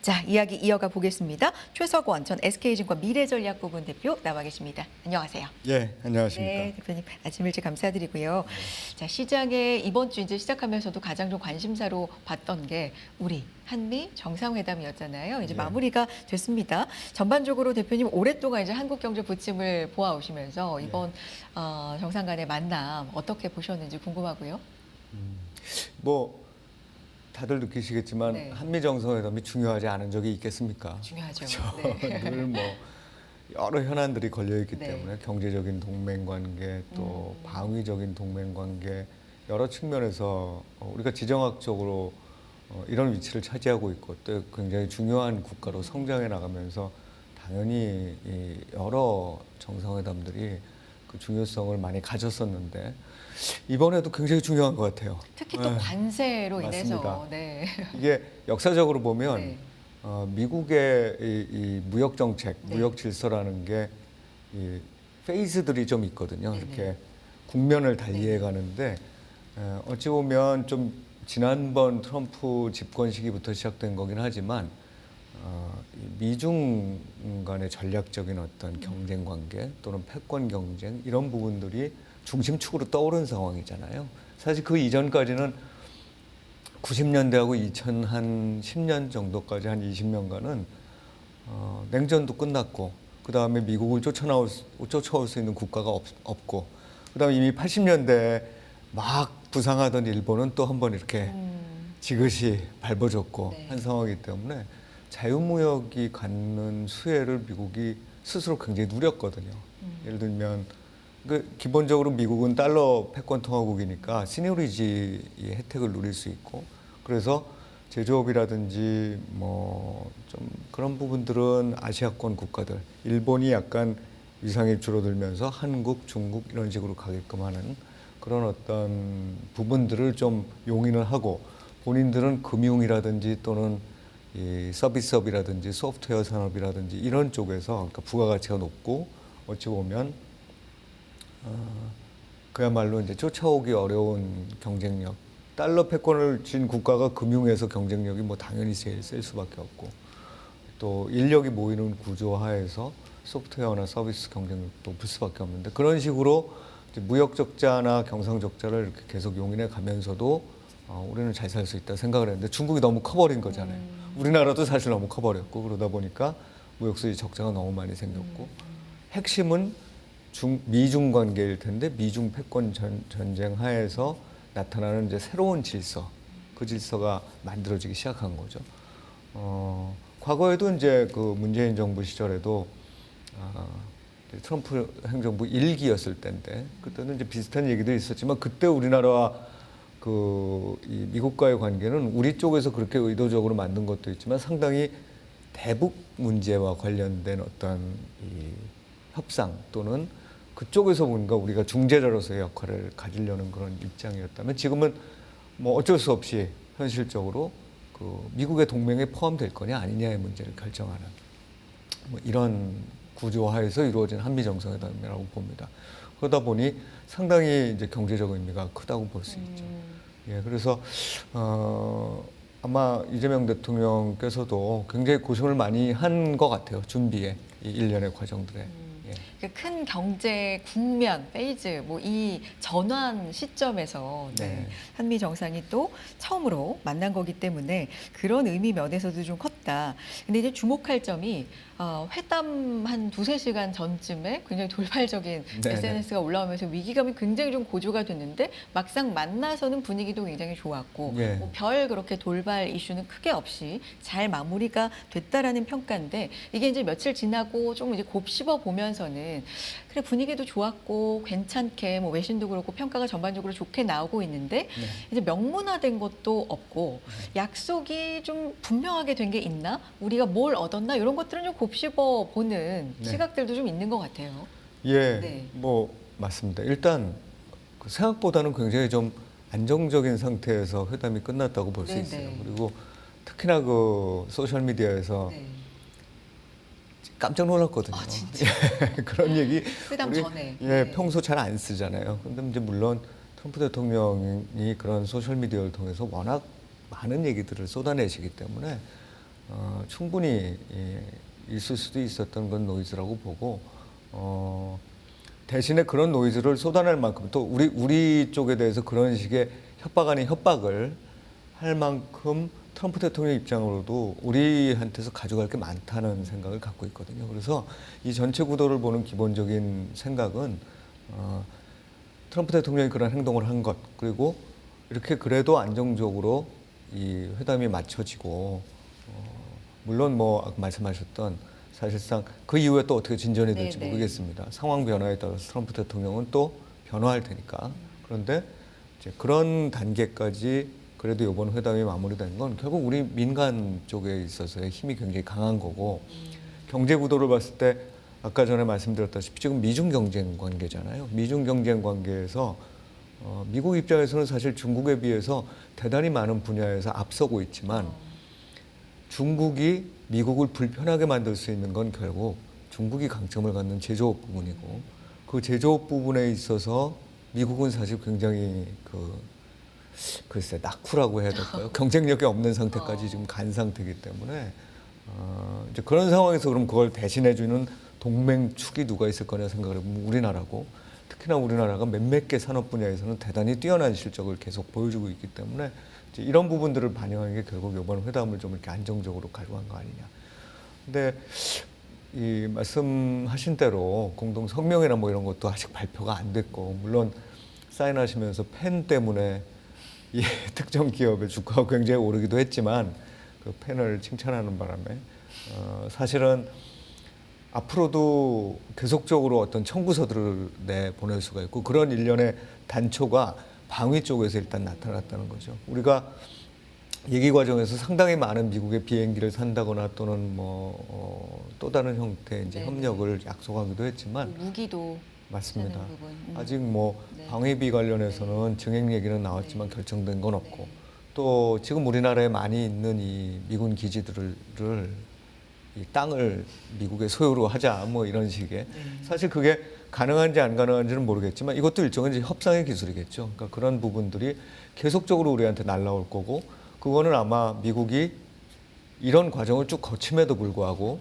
자, 이야기 이어가 보겠습니다. 최석원 전 SK증권 미래전략부분 대표 나와 계십니다. 안녕하세요. 예, 안녕하십니까. 네, 대표님 아침 일찍 감사드리고요. 자, 시장에 이번 주 이제 시작하면서도 가장 좀 관심사로 봤던 게 우리 한미 정상회담이었잖아요. 이제 예. 마무리가 됐습니다. 전반적으로 대표님 오랫동안 이제 한국 경제 부침을 보아오시면서 이번 정상 간의 만남 어떻게 보셨는지 궁금하고요. 뭐 다들 느끼시겠지만 네. 한미 정상회담이 중요하지 않은 적이 있겠습니까? 중요하죠. 그렇죠. 네. 늘 뭐 여러 현안들이 걸려 있기 네. 때문에 경제적인 동맹 관계 또 방위적인 동맹 관계 여러 측면에서 우리가 지정학적으로 이런 위치를 차지하고 있고 또 굉장히 중요한 국가로 성장해 나가면서 당연히 이 여러 정상회담들이 그 중요성을 많이 가졌었는데 이번에도 굉장히 중요한 것 같아요. 특히 또 네. 관세로 맞습니다. 인해서 네. 이게 역사적으로 보면 네. 미국의 이 무역 정책, 네. 무역 질서라는 게 이 페이즈들이 좀 있거든요. 네네. 이렇게 국면을 달리해 가는데 어찌 보면 좀 지난번 트럼프 집권 시기부터 시작된 거긴 하지만 이 미중 간의 전략적인 어떤 경쟁 관계 또는 패권 경쟁 이런 부분들이 중심축으로 떠오른 상황이잖아요. 사실 그 이전까지는 90년대하고 2010년 정도까지 한 20년간은 냉전도 끝났고 그 다음에 미국을 쫓아올 수 있는 국가가 없고 그 다음에 이미 80년대에 막 부상하던 일본은 또 한 번 이렇게 지그시 밟아줬고 네. 한 상황이기 때문에 자유무역이 갖는 수혜를 미국이 스스로 굉장히 누렸거든요. 예를 들면 기본적으로 미국은 달러 패권 통화국이니까 시니어리지 혜택을 누릴 수 있고 그래서 제조업이라든지 뭐 좀 그런 부분들은 아시아권 국가들 일본이 약간 위상이 줄어들면서 한국, 중국 이런 식으로 가게끔 하는 그런 어떤 부분들을 좀 용인을 하고 본인들은 금융이라든지 또는 이 서비스업이라든지 소프트웨어 산업이라든지 이런 쪽에서 그러니까 부가가치가 높고 어찌 보면 그야말로 이제 쫓아오기 어려운 경쟁력. 달러 패권을 쥔 국가가 금융에서 경쟁력이 뭐 당연히 제일 셀 수밖에 없고 또 인력이 모이는 구조 하에서 소프트웨어나 서비스 경쟁력도 높을 수밖에 없는데 그런 식으로 이제 무역 적자나 경상 적자를 이렇게 계속 용인해 가면서도 우리는 잘 살 수 있다 생각을 했는데 중국이 너무 커버린 거잖아요. 우리나라도 사실 너무 커버렸고 그러다 보니까 무역 수지 적자가 너무 많이 생겼고 핵심은 미중 관계일 텐데 미중 패권 전쟁 하에서 나타나는 이제 새로운 질서, 그 질서가 만들어지기 시작한 거죠. 과거에도 이제 그 문재인 정부 시절에도 트럼프 행정부 1기였을 때인데 그때는 이제 비슷한 얘기도 있었지만 그때 우리나라와 이 미국과의 관계는 우리 쪽에서 그렇게 의도적으로 만든 것도 있지만 상당히 대북 문제와 관련된 어떤 이 협상 또는 그쪽에서 뭔가 우리가 중재자로서의 역할을 가지려는 그런 입장이었다면 지금은 뭐 어쩔 수 없이 현실적으로 그 미국의 동맹에 포함될 거냐 아니냐의 문제를 결정하는 뭐 이런 구조하에서 이루어진 한미 정상회담이라고 봅니다. 그러다 보니 상당히 이제 경제적 의미가 크다고 볼 수 있죠. 예, 그래서 아마 이재명 대통령께서도 굉장히 고심을 많이 한 것 같아요. 준비에 이 일련의 과정들에. 예. 큰 경제 국면 페이즈 뭐 이 전환 시점에서 네. 한미 정상이 또 처음으로 만난 거기 때문에 그런 의미 면에서도 좀 컸다. 근데 이제 주목할 점이 회담 한 2~3시간 전쯤에 굉장히 돌발적인 네네. SNS가 올라오면서 위기감이 굉장히 좀 고조가 됐는데 막상 만나서는 분위기도 굉장히 좋았고 예. 뭐 별 그렇게 돌발 이슈는 크게 없이 잘 마무리가 됐다라는 평가인데 이게 이제 며칠 지나고 좀 이제 곱씹어 보면서는 그래 분위기도 좋았고 괜찮게 뭐 외신도 그렇고 평가가 전반적으로 좋게 나오고 있는데 이제 명문화된 것도 없고 약속이 좀 분명하게 된 게 있나? 우리가 뭘 얻었나? 이런 것들은 좀 곱씹어 보는 네. 시각들도 좀 있는 것 같아요. 예, 네. 뭐 맞습니다. 일단 그 생각보다는 굉장히 좀 안정적인 상태에서 회담이 끝났다고 볼 수 네네. 있어요. 그리고 특히나 그 소셜 미디어에서 네. 깜짝 놀랐거든요. 아, 진짜? 그런 얘기 회담 우리 전에. 예, 네. 평소 잘 안 쓰잖아요. 근데 이제 물론 트럼프 대통령이 그런 소셜 미디어를 통해서 워낙 많은 얘기들을 쏟아내시기 때문에 충분히 있을 수도 있었던 건 노이즈라고 보고 대신에 그런 노이즈를 쏟아낼 만큼 또 우리 쪽에 대해서 그런 식의 협박 아닌 협박을 할 만큼 트럼프 대통령 입장으로도 우리한테서 가져갈 게 많다는 생각을 갖고 있거든요. 그래서 이 전체 구도를 보는 기본적인 생각은 트럼프 대통령이 그런 행동을 한 것, 그리고 이렇게 그래도 안정적으로 이 회담이 마쳐지고 물론 뭐 아까 말씀하셨던 사실상 그 이후에 또 어떻게 진전이 될지 네네. 모르겠습니다. 상황 변화에 따라서 트럼프 대통령은 또 변화할 테니까. 그런데 이제 그런 단계까지 그래도 이번 회담이 마무리된 건 결국 우리 민간 쪽에 있어서의 힘이 굉장히 강한 거고 경제 구도를 봤을 때 아까 전에 말씀드렸다시피 지금 미중 경쟁 관계잖아요. 미중 경쟁 관계에서 미국 입장에서는 사실 중국에 비해서 대단히 많은 분야에서 앞서고 있지만 중국이 미국을 불편하게 만들 수 있는 건 결국 중국이 강점을 갖는 제조업 부분이고 그 제조업 부분에 있어서 미국은 사실 굉장히 글쎄 낙후라고 해야 될까요? 경쟁력이 없는 상태까지 지금 간 상태이기 때문에 이제 그런 상황에서 그럼 그걸 대신해주는 동맹축이 누가 있을 거냐 생각을 해보면 우리나라고 특히나 우리나라가 몇몇 개 산업 분야에서는 대단히 뛰어난 실적을 계속 보여주고 있기 때문에 이제 이런 부분들을 반영한 게 결국 이번 회담을 좀 이렇게 안정적으로 가져간 거 아니냐. 근데 이 말씀하신 대로 공동 성명이나 뭐 이런 것도 아직 발표가 안 됐고 물론 사인하시면서 펜 때문에 이 특정 기업의 주가가 굉장히 오르기도 했지만 그 펜을 칭찬하는 바람에 사실은 앞으로도 계속적으로 어떤 청구서들을 내보낼 수가 있고 그런 일련의 단초가 방위 쪽에서 일단 나타났다는 거죠. 우리가 얘기 과정에서 상당히 많은 미국의 비행기를 산다거나 또는 또 다른 형태의 이제 네네. 협력을 약속하기도 했지만 무기도 맞습니다. 사는 부분. 아직 뭐 네. 방위비 관련해서는 증액 얘기는 나왔지만 결정된 건 없고 또 지금 우리나라에 많이 있는 이 미군 기지들을 이 땅을 미국의 소유로 하자 뭐 이런 식의 사실 그게 가능한지 안 가능한지는 모르겠지만 이것도 일종의 이제 협상의 기술이겠죠. 그러니까 그런 부분들이 계속적으로 우리한테 날라올 거고 그거는 아마 미국이 이런 과정을 쭉 거침에도 불구하고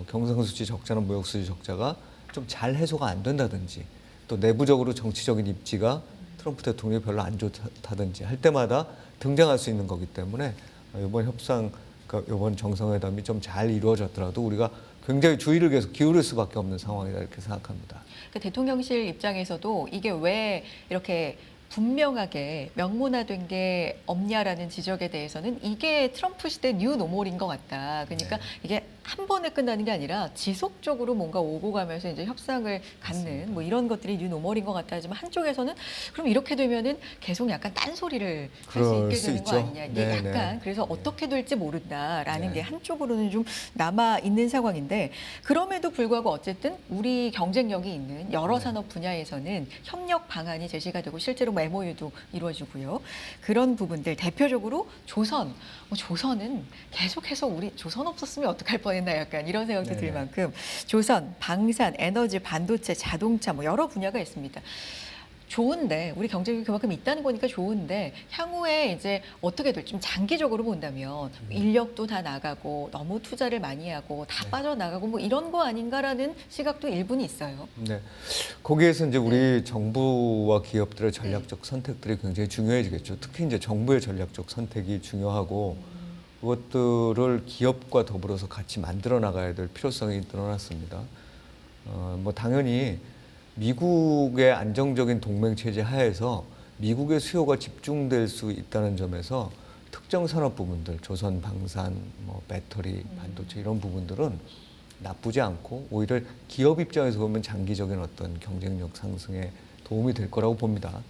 경상수지 적자나 무역수지 적자가 좀 잘 해소가 안 된다든지 또 내부적으로 정치적인 입지가 트럼프 대통령이 별로 안 좋다든지 할 때마다 등장할 수 있는 거기 때문에 이번 협상, 그러니까 이번 정상회담이 좀 잘 이루어졌더라도 우리가 굉장히 주의를 계속 기울일 수밖에 없는 상황이다 이렇게 생각합니다. 그 대통령실 입장에서도 이게 왜 이렇게 분명하게 명문화된 게 없냐라는 지적에 대해서는 이게 트럼프 시대 뉴 노멀인 것 같다. 그러니까 이게 한 번에 끝나는 게 아니라 지속적으로 뭔가 오고 가면서 이제 협상을 갖는 뭐 이런 것들이 뉴 노멀인 것 같다 하지만 한쪽에서는 그럼 이렇게 되면은 계속 약간 딴소리를 할 수 그럴 있게 수 되는 거 있죠. 아니냐. 이게 네네. 약간 그래서 어떻게 될지 모른다라는 네. 게 한쪽으로는 좀 남아 있는 상황인데 그럼에도 불구하고 어쨌든 우리 경쟁력이 있는 여러 산업 분야에서는 협력 방안이 제시가 되고 실제로 뭐 MOU도 이루어지고요. 그런 부분들 대표적으로 조선은 계속해서 우리 조선 없었으면 어떡할 뻔했나 약간 이런 생각도 들 네네. 만큼 조선, 방산, 에너지, 반도체, 자동차 뭐 여러 분야가 있습니다. 좋은데 우리 경쟁력이 그만큼 있다는 거니까 좋은데 향후에 이제 어떻게 될지 좀 장기적으로 본다면 인력도 다 나가고 너무 투자를 많이 하고 다 빠져나가고 뭐 이런 거 아닌가라는 시각도 일부는 있어요. 네. 거기에서 이제 우리 정부와 기업들의 전략적 선택들이 굉장히 중요해지겠죠. 특히 이제 정부의 전략적 선택이 중요하고 그것들을 기업과 더불어서 같이 만들어 나가야 될 필요성이 드러났습니다. 뭐 당연히 미국의 안정적인 동맹 체제 하에서 미국의 수요가 집중될 수 있다는 점에서 특정 산업 부분들, 조선, 방산, 뭐 배터리, 반도체 이런 부분들은 나쁘지 않고 오히려 기업 입장에서 보면 장기적인 어떤 경쟁력 상승에 도움이 될 거라고 봅니다.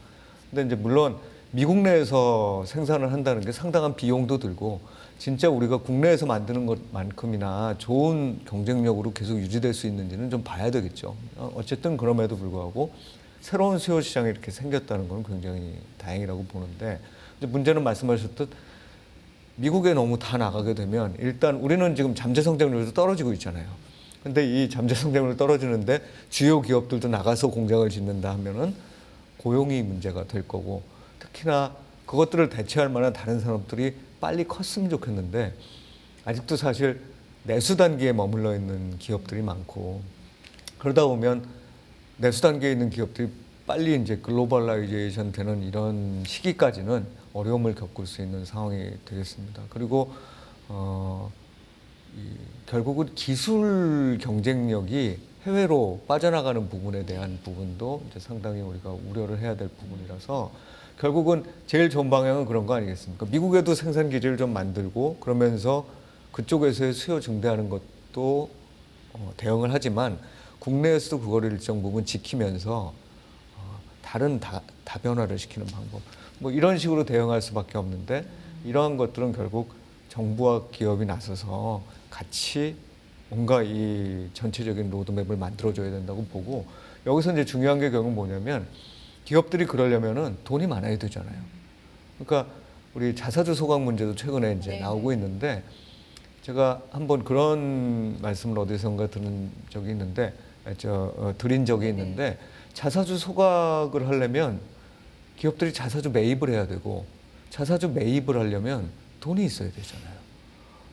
근데 이제 물론 미국 내에서 생산을 한다는 게 상당한 비용도 들고 진짜 우리가 국내에서 만드는 것만큼이나 좋은 경쟁력으로 계속 유지될 수 있는지는 좀 봐야 되겠죠. 어쨌든 그럼에도 불구하고 새로운 수요 시장이 이렇게 생겼다는 건 굉장히 다행이라고 보는데 이제 문제는 말씀하셨듯 미국에 너무 다 나가게 되면 일단 우리는 지금 잠재 성장률도 떨어지고 있잖아요. 근데 이 잠재 성장률 떨어지는데 주요 기업들도 나가서 공장을 짓는다 하면은 고용이 문제가 될 거고 특히나 그것들을 대체할 만한 다른 산업들이 빨리 컸으면 좋겠는데 아직도 사실 내수 단계에 머물러 있는 기업들이 많고 그러다 보면 내수 단계에 있는 기업들이 빨리 이제 글로벌라이제이션 되는 이런 시기까지는 어려움을 겪을 수 있는 상황이 되겠습니다. 그리고 결국은 기술 경쟁력이 해외로 빠져나가는 부분에 대한 부분도 이제 상당히 우리가 우려를 해야 될 부분이라서 결국은 제일 좋은 방향은 그런 거 아니겠습니까? 미국에도 생산 기지를 좀 만들고 그러면서 그쪽에서의 수요 증대하는 것도 대응을 하지만 국내에서도 그거를 일정 부분 지키면서 다른 다변화를 시키는 방법 뭐 이런 식으로 대응할 수밖에 없는데 이러한 것들은 결국 정부와 기업이 나서서 같이 뭔가 이 전체적인 로드맵을 만들어줘야 된다고 보고 여기서 이제 중요한 게 결국 뭐냐면 기업들이 그러려면은 돈이 많아야 되잖아요. 그러니까 우리 자사주 소각 문제도 최근에 이제 네. 나오고 있는데 제가 한번 그런 말씀을 어디선가 들은 적이 있는데 드린 적이 있는데 자사주 소각을 하려면 기업들이 자사주 매입을 해야 되고 자사주 매입을 하려면 돈이 있어야 되잖아요.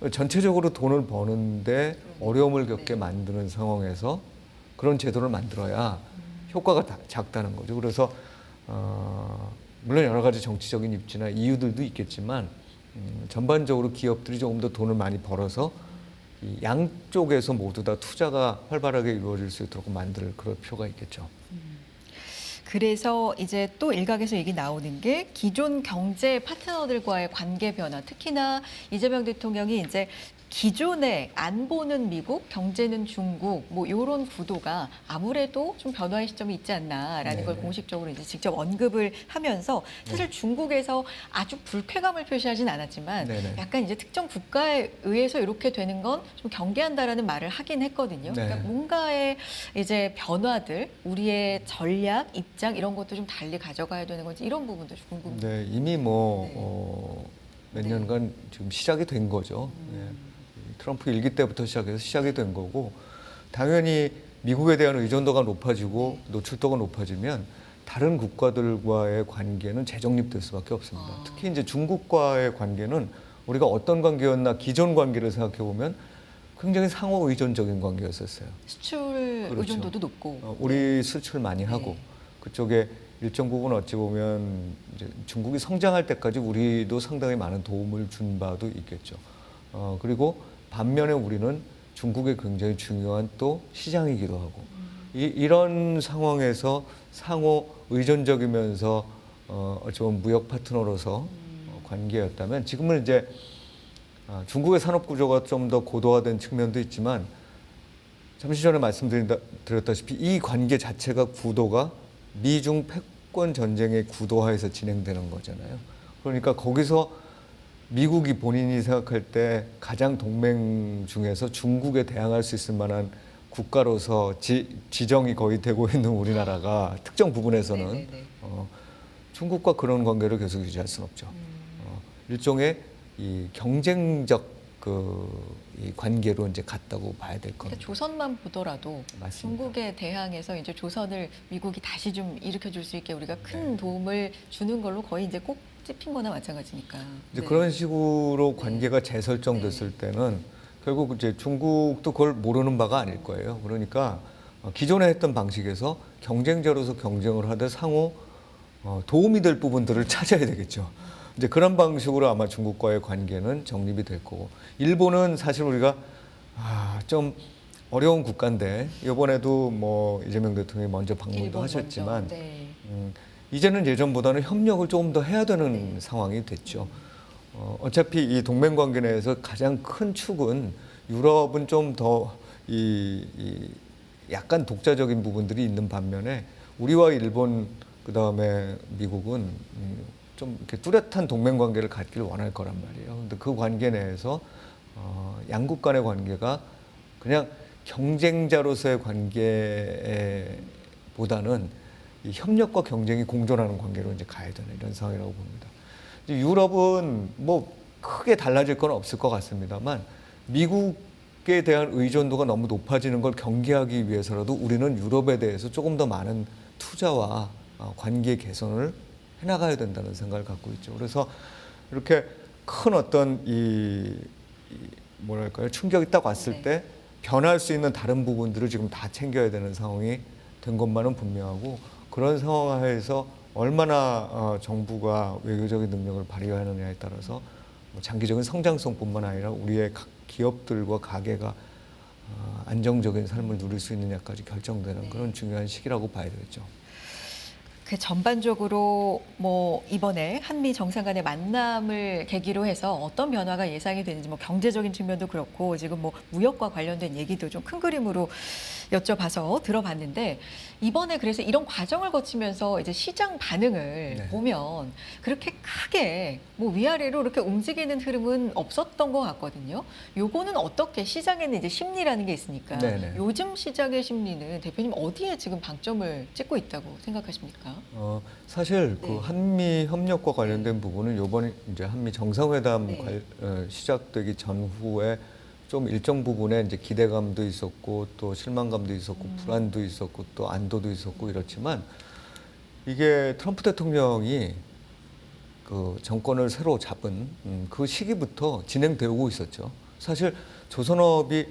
전체적으로 돈을 버는데 어려움을 겪게 만드는 상황에서 그런 제도를 만들어야 효과가 작다는 거죠. 그래서 물론 여러 가지 정치적인 입지나 이유들도 있겠지만 전반적으로 기업들이 조금 더 돈을 많이 벌어서 이 양쪽에서 모두 다 투자가 활발하게 이루어질 수 있도록 만들 그럴 필요가 있겠죠. 그래서 이제 또 일각에서 얘기 나오는 게 기존 경제 파트너들과의 관계 변화, 특히나 이재명 대통령이 이제 기존에 안보는 미국, 경제는 중국, 뭐 이런 구도가 아무래도 좀 변화의 시점이 있지 않나라는 걸 네네. 공식적으로 이제 직접 언급을 하면서 사실 중국에서 아주 불쾌감을 표시하진 않았지만 네네. 약간 이제 특정 국가에 의해서 이렇게 되는 건 좀 경계한다라는 말을 하긴 했거든요. 네. 그러니까 뭔가의 이제 변화들, 우리의 전략, 입장 이런 것도 좀 달리 가져가야 되는 건지 이런 부분도 좀 궁금해요. 네, 이미 뭐 몇 년간 지금 시작이 된 거죠. 예. 트럼프 일기 때부터 시작해서 시작이 된 거고 당연히 미국에 대한 의존도가 높아지고 노출도가 높아지면 다른 국가들과의 관계는 재정립될 수밖에 없습니다. 특히 이제 중국과의 관계는 우리가 어떤 관계였나 기존 관계를 생각해 보면 굉장히 상호 의존적인 관계였었어요. 수출 그렇죠. 의존도도 높고. 우리 수출 많이 하고 네. 그쪽에 일정 부분 어찌 보면 이제 중국이 성장할 때까지 우리도 상당히 많은 도움을 준 바도 있겠죠. 그리고 반면에 우리는 중국의 굉장히 중요한 또 시장이기도 하고 이런 상황에서 상호 의존적이면서 어찌 보면 무역 파트너로서 관계였다면 지금은 이제 중국의 산업 구조가 좀 더 고도화된 측면도 있지만 잠시 전에 말씀드렸다시피 이 관계 자체가 구도가 미중 패권 전쟁의 구도하에서 진행되는 거잖아요. 그러니까 거기서 미국이 본인이 생각할 때 가장 동맹 중에서 중국에 대항할 수 있을 만한 국가로서 지정이 거의 되고 있는 우리나라가 특정 부분에서는 네네네. 중국과 그런 관계를 계속 유지할 수는 없죠. 일종의 이 경쟁적 이 관계로 이제 갔다고 봐야 될 겁니다. 그러니까 조선만 보더라도 맞습니다. 중국에 대항해서 이제 조선을 미국이 다시 좀 일으켜줄 수 있게 우리가 큰 네. 도움을 주는 걸로 거의 이제 꼭 찝힌 거나 마찬가지니까. 이제 네. 그런 식으로 관계가 재설정됐을 때는 결국 이제 중국도 그걸 모르는 바가 아닐 거예요. 그러니까 기존에 했던 방식에서 경쟁자로서 경쟁을 하되 상호 도움이 될 부분들을 찾아야 되겠죠. 이제 그런 방식으로 아마 중국과의 관계는 정립이 될 거고 일본은 사실 우리가 좀 어려운 국가인데 이번에도 뭐 이재명 대통령이 먼저 방문도 일본 하셨지만 먼저. 네. 이제는 예전보다는 협력을 조금 더 해야 되는 상황이 됐죠. 어차피 이 동맹 관계 내에서 가장 큰 축은 유럽은 좀 더 약간 독자적인 부분들이 있는 반면에 우리와 일본 그다음에 미국은 좀 이렇게 뚜렷한 동맹 관계를 갖기를 원할 거란 말이에요. 근데 그 관계 내에서 양국 간의 관계가 그냥 경쟁자로서의 관계보다는 이 협력과 경쟁이 공존하는 관계로 이제 가야 되는 이런 상황이라고 봅니다. 이제 유럽은 뭐 크게 달라질 건 없을 것 같습니다만 미국에 대한 의존도가 너무 높아지는 걸 경계하기 위해서라도 우리는 유럽에 대해서 조금 더 많은 투자와 관계 개선을 해나가야 된다는 생각을 갖고 있죠. 그래서 이렇게 큰 어떤 이 뭐랄까요, 충격이 딱 왔을 네. 때 변할 수 있는 다른 부분들을 지금 다 챙겨야 되는 상황이 된 것만은 분명하고, 그런 상황 하에서 얼마나 정부가 외교적인 능력을 발휘하느냐에 따라서 뭐 장기적인 성장성뿐만 아니라 우리의 각 기업들과 가게가 안정적인 삶을 누릴 수 있느냐까지 결정되는 그런 중요한 시기라고 봐야 되겠죠. 그 전반적으로 뭐 이번에 한미 정상 간의 만남을 계기로 해서 어떤 변화가 예상이 되는지, 뭐 경제적인 측면도 그렇고 지금 뭐 무역과 관련된 얘기도 좀 큰 그림으로 여쭤봐서 들어봤는데, 이번에 그래서 이런 과정을 거치면서 이제 시장 반응을 네. 보면 그렇게 크게 뭐 위아래로 이렇게 움직이는 흐름은 없었던 것 같거든요. 요거는 어떻게, 시장에는 이제 심리라는 게 있으니까 네네. 요즘 시장의 심리는 대표님 어디에 지금 방점을 찍고 있다고 생각하십니까? 사실 그 네. 한미 협력과 관련된 부분은 이번에 이제 한미 정상회담 네. 시작되기 전후에 좀 일정 부분에 이제 기대감도 있었고 또 실망감도 있었고 불안도 있었고 또 안도도 있었고 이렇지만, 이게 트럼프 대통령이 그 정권을 새로 잡은 그 시기부터 진행되고 있었죠. 사실 조선업이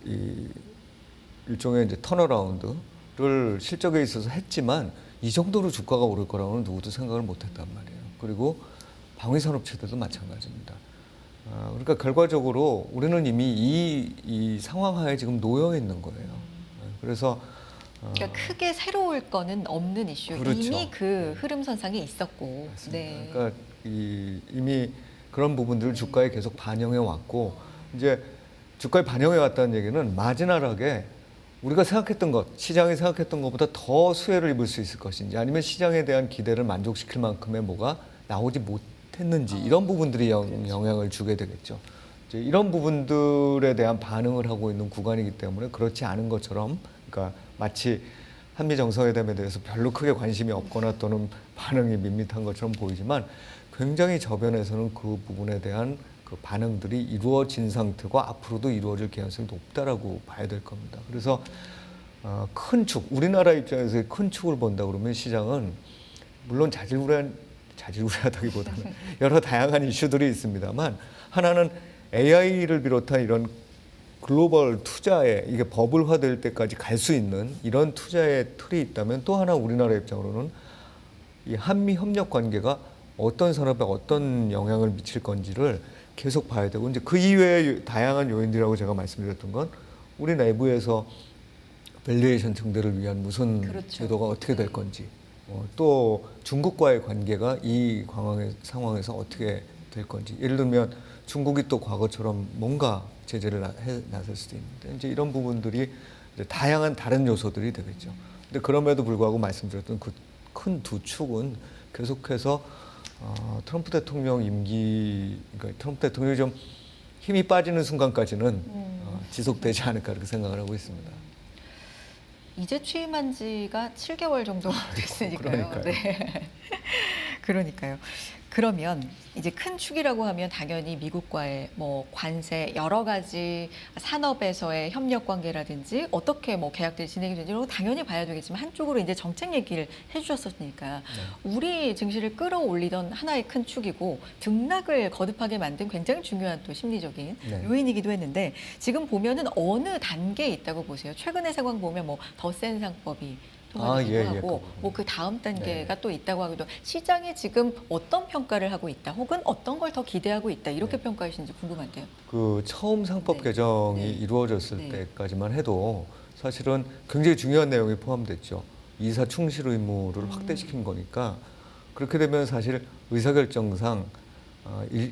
이 일종의 이제 턴어라운드를 실적에 있어서 했지만 이 정도로 주가가 오를 거라고는 누구도 생각을 못했단 말이에요. 그리고 방위산업체들도 마찬가지입니다. 그러니까 결과적으로 우리는 이미 이 상황 하에 지금 놓여 있는 거예요. 그래서 그러니까 크게 새로울 거는 없는 이슈. 그렇죠. 이미 그 흐름선상에 있었고. 맞습니다. 네. 그러니까 이미 그런 부분들을 주가에 계속 반영해 왔고, 이제 주가에 반영해 왔다는 얘기는 마지막에 우리가 생각했던 것, 시장이 생각했던 것보다 더 수혜를 입을 수 있을 것인지, 아니면 시장에 대한 기대를 만족시킬 만큼의 뭐가 나오지 못했는지, 이런 부분들이 영향을 주게 되겠죠. 이제 이런 부분들에 대한 반응을 하고 있는 구간이기 때문에 그렇지 않은 것처럼, 그러니까 마치 한미 정상회담에 대해서 별로 크게 관심이 없거나 또는 반응이 밋밋한 것처럼 보이지만, 굉장히 저변에서는 그 부분에 대한 그 반응들이 이루어진 상태고 앞으로도 이루어질 개연성이 높다라고 봐야 될 겁니다. 그래서 큰 축, 우리나라 입장에서 큰 축을 본다 그러면 시장은 물론 자질구레하다기보다는 여러 다양한 이슈들이 있습니다만, 하나는 AI를 비롯한 이런 글로벌 투자에 이게 버블화될 때까지 갈 수 있는 이런 투자의 틀이 있다면, 또 하나 우리나라 입장으로는 이 한미 협력 관계가 어떤 산업에 어떤 영향을 미칠 건지를 계속 봐야 되고, 이제 그 이외의 다양한 요인들이라고 제가 말씀드렸던 건 우리 내부에서 밸류에이션 증대를 위한 무슨 그렇죠. 제도가 어떻게 될 건지, 또 중국과의 관계가 이 상황에서 어떻게 될 건지, 예를 들면 중국이 또 과거처럼 뭔가 제재를 나설 수도 있는데, 이제 이런 부분들이 이제 다양한 다른 요소들이 되겠죠. 근데 그럼에도 불구하고 말씀드렸던 그 큰 두 축은 계속해서 트럼프 대통령 임기, 그러니까 트럼프 대통령이 좀 힘이 빠지는 순간까지는 지속되지 않을까 그렇게 생각을 하고 있습니다. 이제 취임한 지가 7개월 정도 됐으니까요. 그러니까요. 네. 그러니까요. 그러면 이제 큰 축이라고 하면 당연히 미국과의 뭐 관세, 여러 가지 산업에서의 협력 관계라든지 어떻게 뭐 계약들이 진행이 되는지 이런 거 당연히 봐야 되겠지만, 한쪽으로 이제 정책 얘기를 해주셨으니까 우리 증시를 끌어올리던 하나의 큰 축이고 등락을 거듭하게 만든 굉장히 중요한 또 심리적인 네. 요인이기도 했는데, 지금 보면은 어느 단계에 있다고 보세요? 최근의 상황 보면 뭐 더 센 상법이 통과되기도 예, 하고 그 뭐 그 다음 단계가 네. 또 있다고 하기도, 시장이 지금 어떤 평가를 하고 있다, 혹은 어떤 걸 더 기대하고 있다, 이렇게 평가하시는지 궁금한데요. 그 처음 상법 네. 개정이 네. 이루어졌을 네. 때까지만 해도 사실은 굉장히 중요한 내용이 포함됐죠. 이사 충실 의무를 확대시킨 거니까, 그렇게 되면 사실 의사결정상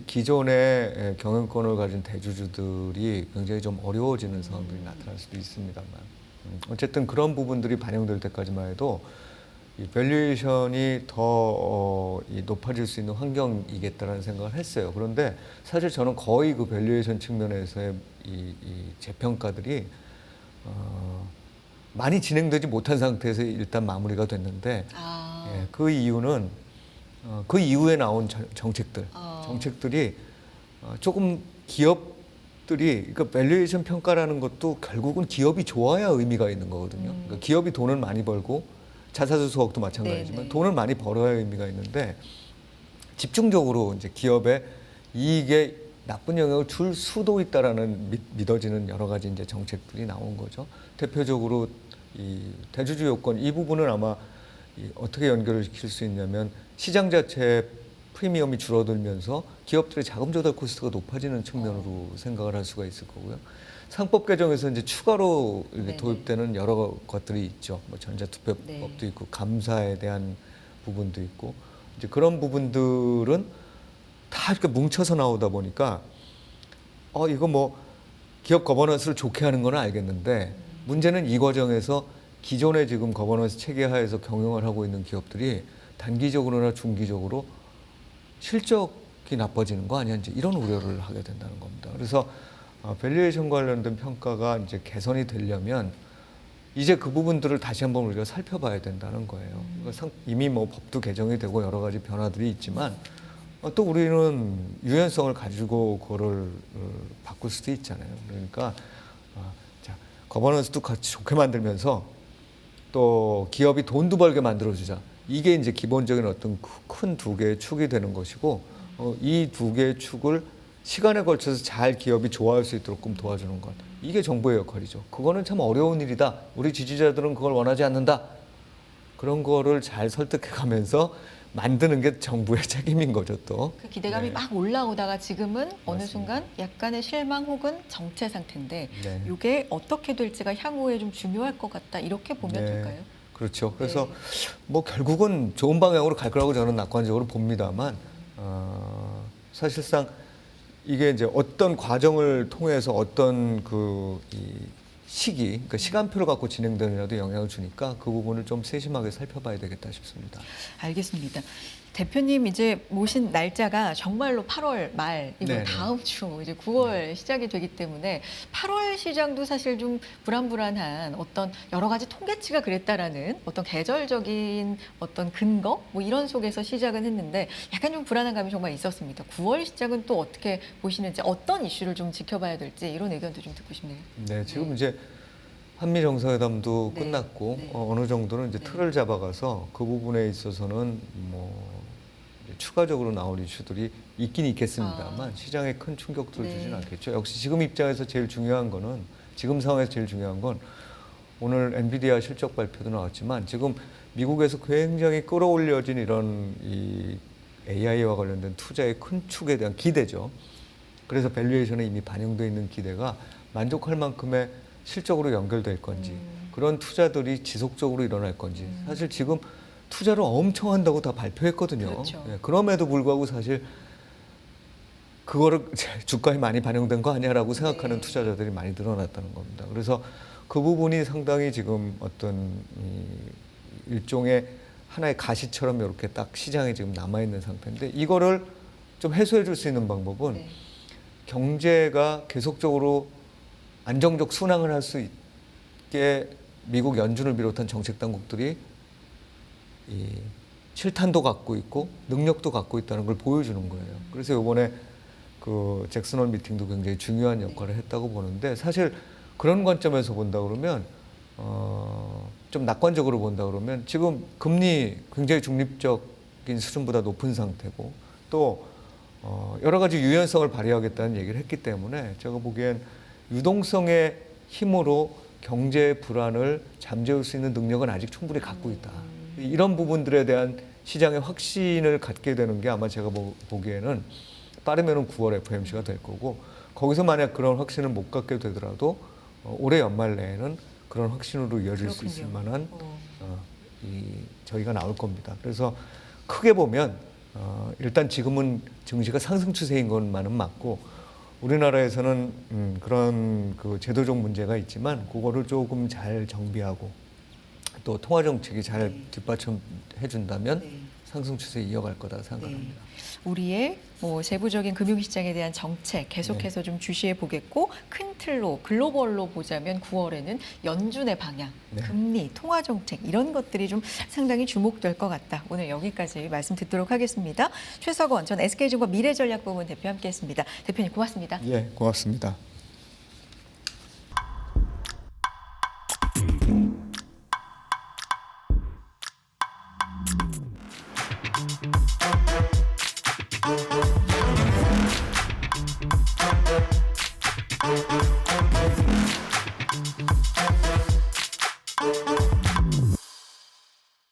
기존의 경영권을 가진 대주주들이 굉장히 좀 어려워지는 상황들이 나타날 수도 있습니다만, 어쨌든 그런 부분들이 반영될 때까지만 해도 이 밸류에이션이 더 높아질 수 있는 환경이겠다라는 생각을 했어요. 그런데 사실 저는 거의 그 밸류에이션 측면에서의 이 재평가들이 많이 진행되지 못한 상태에서 일단 마무리가 됐는데, 예, 그 이유는 그 이후에 나온 정책들이 조금 그러니까 밸류에이션 평가라는 것도 결국은 기업이 좋아야 의미가 있는 거거든요. 그러니까 기업이 돈을 많이 벌고, 자사주 수억도 마찬가지지만 네네. 돈을 많이 벌어야 의미가 있는데, 집중적으로 이제 기업의 이익에 나쁜 영향을 줄 수도 있다라는 믿어지는 여러 가지 이제 정책들이 나온 거죠. 대표적으로 이 대주주 요건 이 부분은 아마 어떻게 연결을 시킬 수 있냐면 시장 자체 프리미엄이 줄어들면서 기업들의 자금 조달 코스트가 높아지는 측면으로 생각을 할 수가 있을 거고요. 상법 개정에서 이제 추가로 이렇게 네네. 도입되는 여러 것들이 있죠. 뭐 전자투표법도 네. 있고 감사에 대한 부분도 있고 이제 그런 부분들은 다 이렇게 뭉쳐서 나오다 보니까 이거 뭐 기업 거버넌스를 좋게 하는 건 알겠는데 문제는 이 과정에서 기존의 지금 거버넌스 체계 하에서 경영을 하고 있는 기업들이 단기적으로나 중기적으로 실적이 나빠지는 거 아니야 이제 이런 우려를 하게 된다는 겁니다. 그래서 밸류에이션 관련된 평가가 이제 개선이 되려면 이제 그 부분들을 다시 한번 우리가 살펴봐야 된다는 거예요. 그러니까 이미 뭐 법도 개정이 되고 여러 가지 변화들이 있지만 또 우리는 유연성을 가지고 그거를 바꿀 수도 있잖아요. 그러니까 자, 거버넌스도 같이 좋게 만들면서 또 기업이 돈도 벌게 만들어주자. 이게 이제 기본적인 어떤 큰 두 개의 축이 되는 것이고 이 두 개의 축을 시간에 걸쳐서 잘 기업이 좋아할 수 있도록 도와주는 것. 이게 정부의 역할이죠. 그거는 참 어려운 일이다. 우리 지지자들은 그걸 원하지 않는다. 그런 거를 잘 설득해가면서 만드는 게 정부의 책임인 거죠 또. 그 기대감이 네. 막 올라오다가 지금은 어느 맞습니다. 순간 약간의 실망 혹은 정체 상태인데 네. 이게 어떻게 될지가 향후에 좀 중요할 것 같다 이렇게 보면 네. 될까요? 그렇죠. 그래서 네. 뭐 결국은 좋은 방향으로 갈 거라고 저는 낙관적으로 봅니다만 사실상 이게 이제 어떤 과정을 통해서 어떤 이 시기, 그러니까 시간표를 갖고 진행되느냐도 영향을 주니까 그 부분을 좀 세심하게 살펴봐야 되겠다 싶습니다. 알겠습니다. 대표님 이제 모신 날짜가 정말로 8월 말이고 네네. 다음 주 이제 9월 시작이 되기 때문에 8월 시장도 사실 좀 불안불안한 어떤 여러 가지 통계치가 그랬다라는 어떤 계절적인 어떤 근거 뭐 이런 속에서 시작은 했는데 약간 좀 불안한 감이 정말 있었습니다. 9월 시작은 또 어떻게 보시는지 어떤 이슈를 좀 지켜봐야 될지 이런 의견도 좀 듣고 싶네요. 네, 지금 이제 한미 정상회담도 네. 끝났고 네. 어느 정도는 이제 네. 틀을 잡아가서 그 부분에 있어서는 뭐 이제 추가적으로 나올 이슈들이 있긴 있겠습니다만 시장에 큰 충격들을 네. 주지는 않겠죠. 역시 지금 입장에서 제일 중요한 거는 지금 상황에서 제일 중요한 건 오늘 엔비디아 실적 발표도 나왔지만 지금 미국에서 굉장히 끌어올려진 이런 이 AI와 관련된 투자의 큰 축에 대한 기대죠. 그래서 밸류에이션에 이미 반영되어 있는 기대가 만족할 만큼의 실적으로 연결될 건지 그런 투자들이 지속적으로 일어날 건지 사실 지금 투자를 엄청 한다고 다 발표했거든요. 그렇죠. 예, 그럼에도 불구하고 사실 그거를 주가에 많이 반영된 거 아니야라고 생각하는 네. 투자자들이 많이 늘어났다는 겁니다. 그래서 그 부분이 상당히 지금 어떤 일종의 하나의 가시처럼 이렇게 딱 시장에 지금 남아있는 상태인데 이거를 좀 해소해 줄 수 있는 방법은 네. 경제가 계속적으로 안정적 순항을 할 수 있게 미국 연준을 비롯한 정책 당국들이 이 실탄도 갖고 있고 능력도 갖고 있다는 걸 보여주는 거예요. 그래서 이번에 그 잭슨홀 미팅도 굉장히 중요한 역할을 했다고 보는데 사실 그런 관점에서 본다 그러면 좀 낙관적으로 본다 그러면 지금 금리 굉장히 중립적인 수준보다 높은 상태고 또 여러 가지 유연성을 발휘하겠다는 얘기를 했기 때문에 제가 보기엔 유동성의 힘으로 경제 불안을 잠재울 수 있는 능력은 아직 충분히 갖고 있다. 이런 부분들에 대한 시장의 확신을 갖게 되는 게 아마 제가 보기에는 빠르면은 9월 FOMC가 될 거고 거기서 만약 그런 확신을 못 갖게 되더라도 올해 연말 내에는 그런 확신으로 이어질 수 있을 만한 저희가 나올 겁니다. 그래서 크게 보면 일단 지금은 증시가 상승 추세인 것만은 맞고 우리나라에서는 그런 그 제도적 문제가 있지만 그거를 조금 잘 정비하고 또 통화 정책이 잘 뒷받침해 준다면 상승 추세 이어갈 거다 생각합니다. 우리의 뭐 세부적인 금융시장에 대한 정책 계속해서 좀 주시해 보겠고 큰 틀로 글로벌로 보자면 9월에는 연준의 방향, 금리, 통화 정책 이런 것들이 좀 상당히 주목될 것 같다. 오늘 여기까지 말씀 듣도록 하겠습니다. 최석원 전 SK증권 미래전략부문 대표 함께했습니다. 대표님 고맙습니다. 예, 고맙습니다.